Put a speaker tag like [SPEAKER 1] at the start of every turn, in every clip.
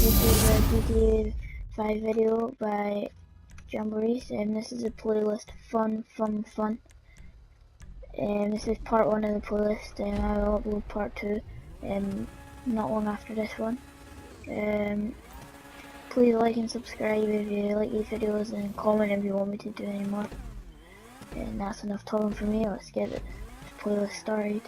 [SPEAKER 1] this is a GTA 5 video by Jamborees, and this is a playlist fun. This is part 1 of the playlist, and I will upload part 2 not long after this one. Please like and subscribe if you like these videos, and comment if you want me to do any more. And that's enough talking for me. Let's get this playlist started.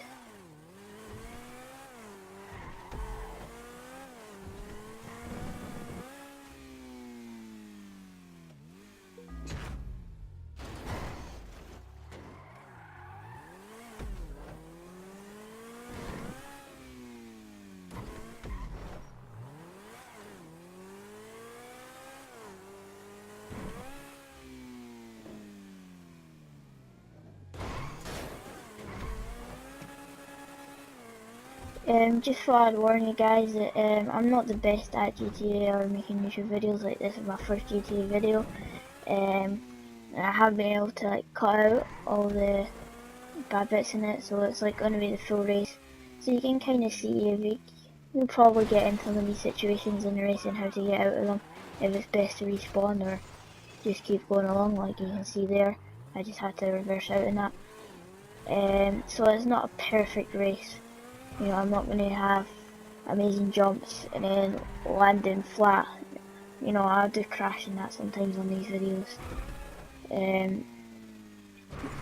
[SPEAKER 1] Just thought I'd warn you guys that I'm not the best at GTA or making YouTube videos. Like, this is my first GTA video. And I have been able to like cut out all the bad bits in it, so it's like going to be the full race. So you can kind of see if you'll probably get in some of these situations in the race and how to get out of them. If it's best to respawn or just keep going along, like you can see there. I just had to reverse out in that. So it's not a perfect race. You know, I'm not going to have amazing jumps and then landing flat. You know, I'll do crashing that sometimes on these videos.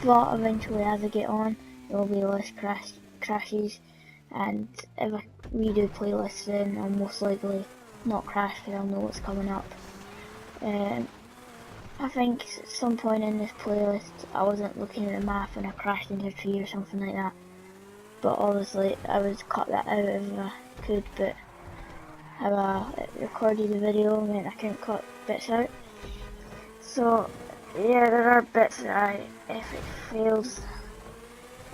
[SPEAKER 1] But eventually, as I get on, there will be less crashes, and if I redo playlists, then I'll most likely not crash because I'll know what's coming up. I think at some point in this playlist, I wasn't looking at the map and I crashed into a tree or something like that. But obviously I would cut that out if I could, but how I recorded the video meant I couldn't cut bits out. So yeah, there are bits that if it fails,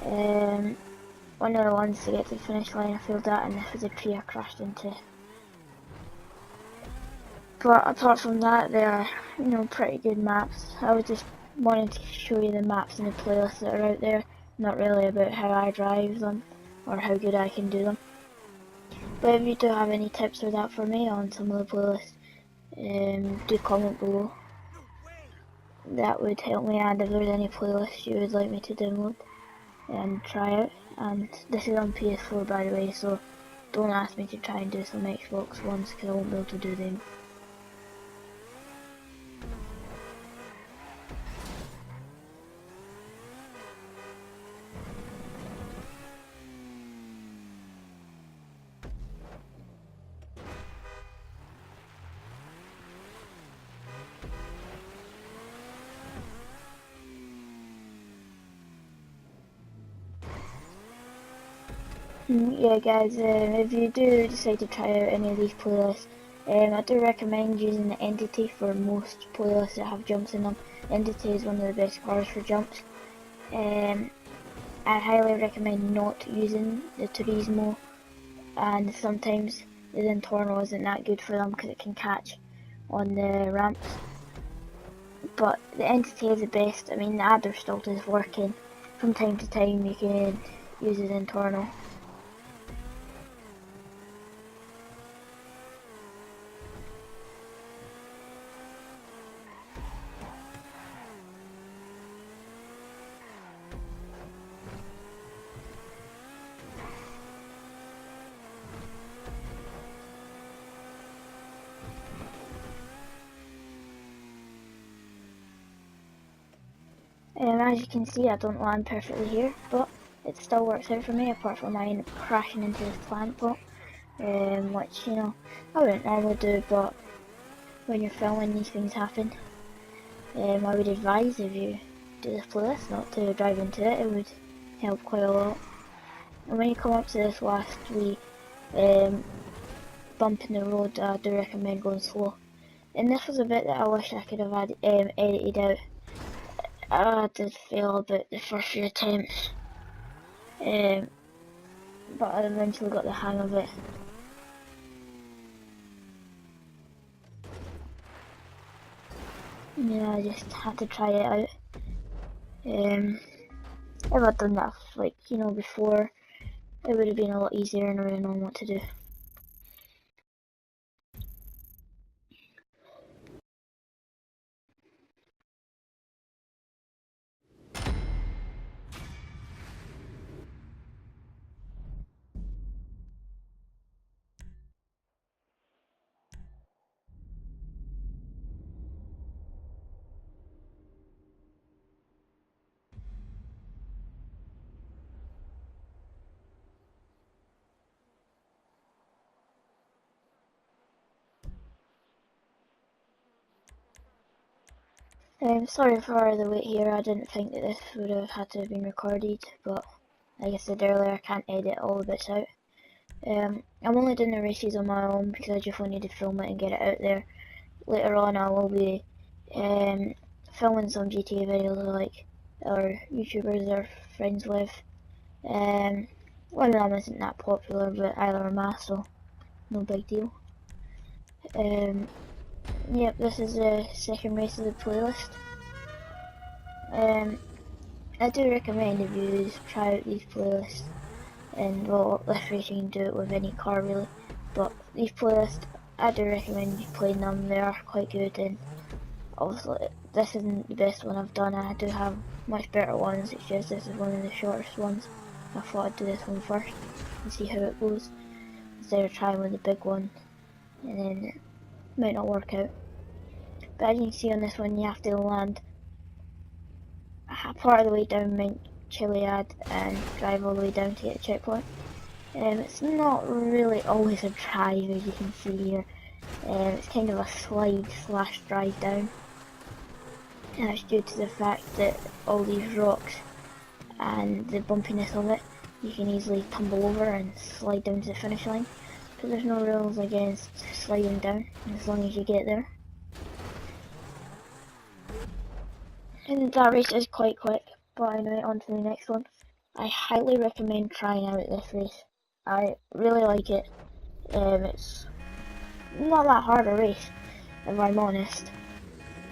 [SPEAKER 1] one of the ones to get to the finish line I failed at, and this was a tree I crashed into. But apart from that, they are, you know, pretty good maps. I was just wanting to show you the maps in the playlists that are out there, not really about how I drive them or how good I can do them. But if you do have any tips or that for me on some of the playlists, do comment below. That would help me, and if there's any playlists you would like me to download and try out. And this is on PS4 by the way, so don't ask me to try and do some Xbox ones because I won't be able to do them. Yeah guys, if you do decide to try out any of these playlists, I do recommend using the Entity for most playlists that have jumps in them. Entity is one of the best cars for jumps. I highly recommend not using the Turismo, and sometimes the Intorno isn't that good for them because it can catch on the ramps. But the Entity is the best. I mean, the adder still is working. From time to time you can use the Intorno. As you can see, I don't land perfectly here, but it still works out for me, apart from mine crashing into this plant pot, which, you know, I wouldn't normally do, but when you're filming, these things happen. I would advise, if you do this playlist, not to drive into it. It would help quite a lot. And when you come up to this last wee bump in the road, I do recommend going slow. And this was a bit that I wish I could have edited out. I did fail about the first few attempts, but I eventually got the hang of it. Yeah, I just had to try it out. If I'd done that, like, you know, before, it would have been a lot easier and I would have known what to do. Sorry for the wait here, I didn't think that this would have had to have been recorded, but like I said earlier, I can't edit all the bits out. I'm only doing the races on my own because I just wanted to film it and get it out there. Later on I will be filming some GTA videos like our YouTubers are friends with. One of them isn't that popular, but either am I, so no big deal. Yep, this is the second race of the playlist. I do recommend if you try out these playlists, and well, this race you can do it with any car really, but these playlists, I do recommend you playing them, they are quite good, and obviously this isn't the best one I've done, I do have much better ones, it's just this is one of the shortest ones. I thought I'd do this one first and see how it goes, instead of trying with the big one, and then it might not work out. But as you can see on this one, you have to land part of the way down Mount Chiliad and drive all the way down to get a checkpoint. It's not really always a drive, as you can see here. It's kind of a slide slash drive down, and that's due to the fact that all these rocks and the bumpiness of it, you can easily tumble over and slide down to the finish line, but there's no rules against sliding down as long as you get there. And that race is quite quick, but anyway, on to the next one. I highly recommend trying out this race. I really like it. It's not that hard a race, if I'm honest.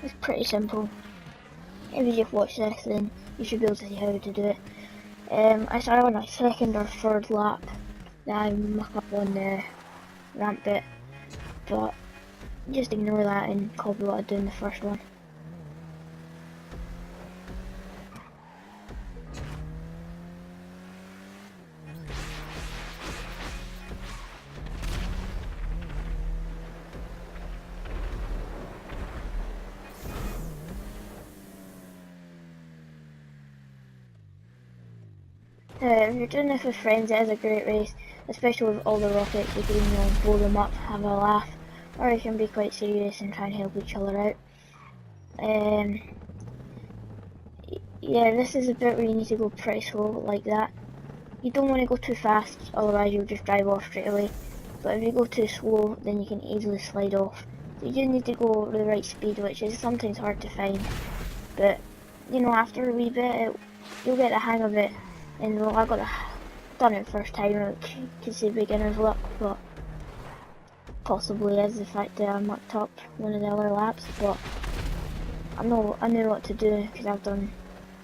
[SPEAKER 1] It's pretty simple. If you just watch this, then you should be able to see how to do it. I started on a second or third lap. Then I muck up on the ramp bit, but just ignore that and copy what I did in the first one. If you're doing this with friends, it is a great race, especially with all the rockets. You can blow them up, have a laugh, or you can be quite serious and try and help each other out. Yeah, this is a bit where you need to go pretty slow like that. You don't want to go too fast, otherwise you'll just drive off straight away. But if you go too slow, then you can easily slide off. So you just need to go the right speed, which is sometimes hard to find. But, you know, after a wee bit, you'll get the hang of it. And well, I done it first time, which you could say beginner's luck, but possibly is the fact that I mucked up one of the other laps. But I knew what to do because I've done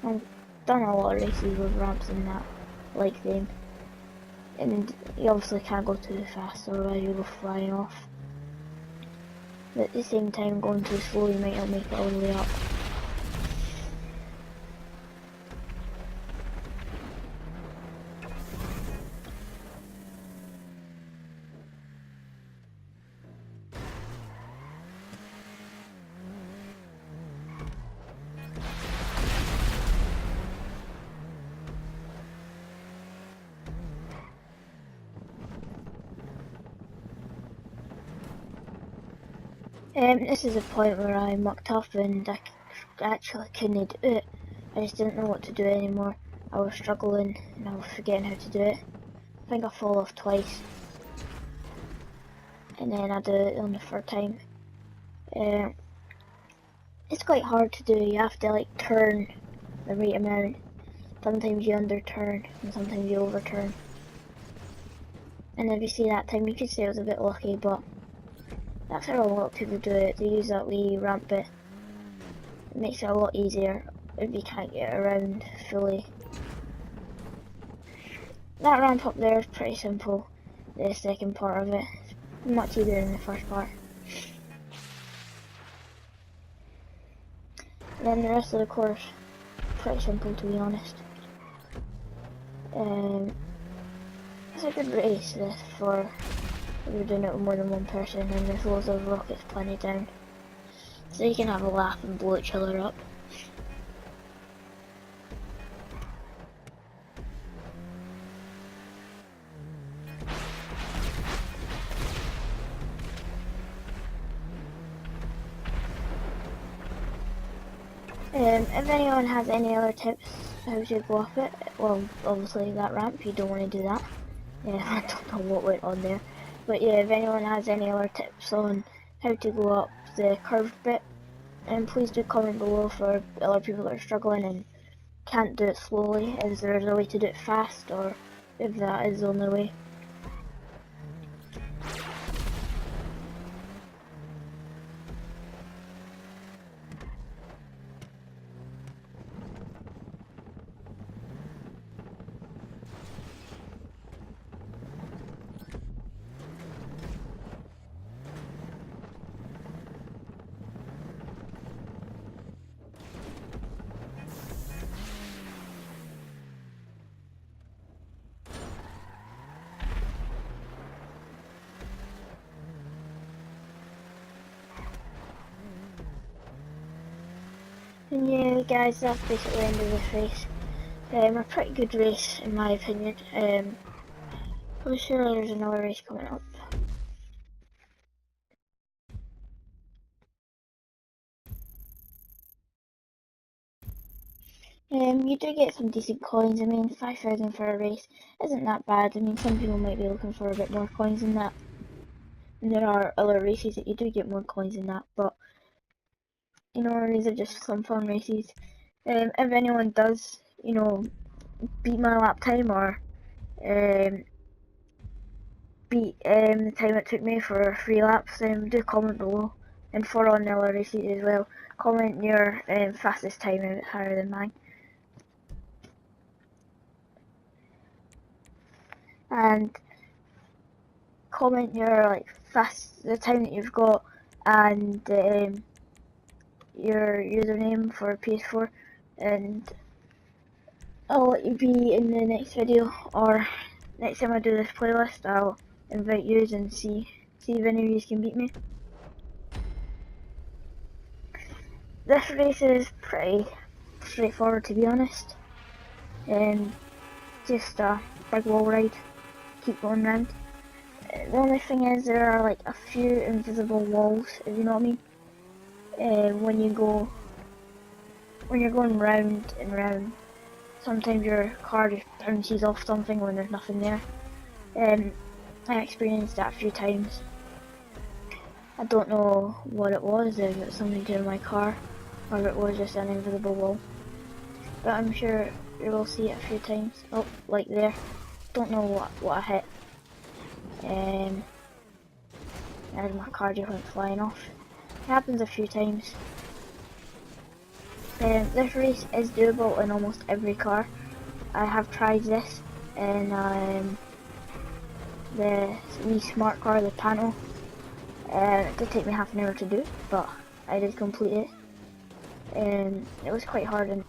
[SPEAKER 1] a lot of races with ramps and that like them. And you obviously can't go too fast, otherwise you'll go flying off. But at the same time, going too slow, you might not make it all the way up. This is a point where I mucked up and I actually couldn't do it. I just didn't know what to do anymore. I was struggling and I was forgetting how to do it. I think I fall off twice. And then I do it on the third time. It's quite hard to do. You have to like turn the right amount. Sometimes you underturn and sometimes you overturn. And if you see that time, you could say it was a bit lucky, but that's how a lot of people do it. They use that wee ramp bit. It makes it a lot easier if you can't get around fully. That ramp up there is pretty simple. The second part of it is much easier than the first part. And then the rest of the course, pretty simple to be honest. It's a good race this for if you're doing it with more than one person, and there's loads of rockets planted down. So you can have a laugh and blow each other up. If anyone has any other tips how to go up it, well, obviously that ramp, you don't want to do that. I don't know what went on there. But yeah, if anyone has any other tips on how to go up the curved bit, please do comment below for other people that are struggling and can't do it slowly. Is there a way to do it fast, or if that is the only way? And yeah guys, that's basically the end of this race. A pretty good race in my opinion. I'm sure there's another race coming up. You do get some decent coins. I mean, 5,000 for a race isn't that bad. I mean, some people might be looking for a bit more coins than that. And there are other races that you do get more coins than that, but you know, these are just some fun races. If anyone does, you know, beat my lap time or beat the time it took me for 3 laps, do comment below. And for on the other races as well, comment your fastest time if it's higher than mine. And comment your the time that you've got and your username for PS4, and I'll let you be in the next video, or next time I do this playlist I'll invite you and see if any of you can beat me. This race is pretty straightforward to be honest, just a big wall ride, keep going round. The only thing is there are like a few invisible walls, if you know what I mean. When you're going round and round, sometimes your car just bounces off something when there's nothing there. I experienced that a few times. I don't know what it was, if it was something to do with my car, or if it was just an invisible wall. But I'm sure you will see it a few times. Oh, like there. Don't know what I hit. And my car just went flying off. It happens a few times. This race is doable in almost every car. I have tried this in the wee smart car, the panel. It did take me half an hour to do, but I did complete it. It was quite hard and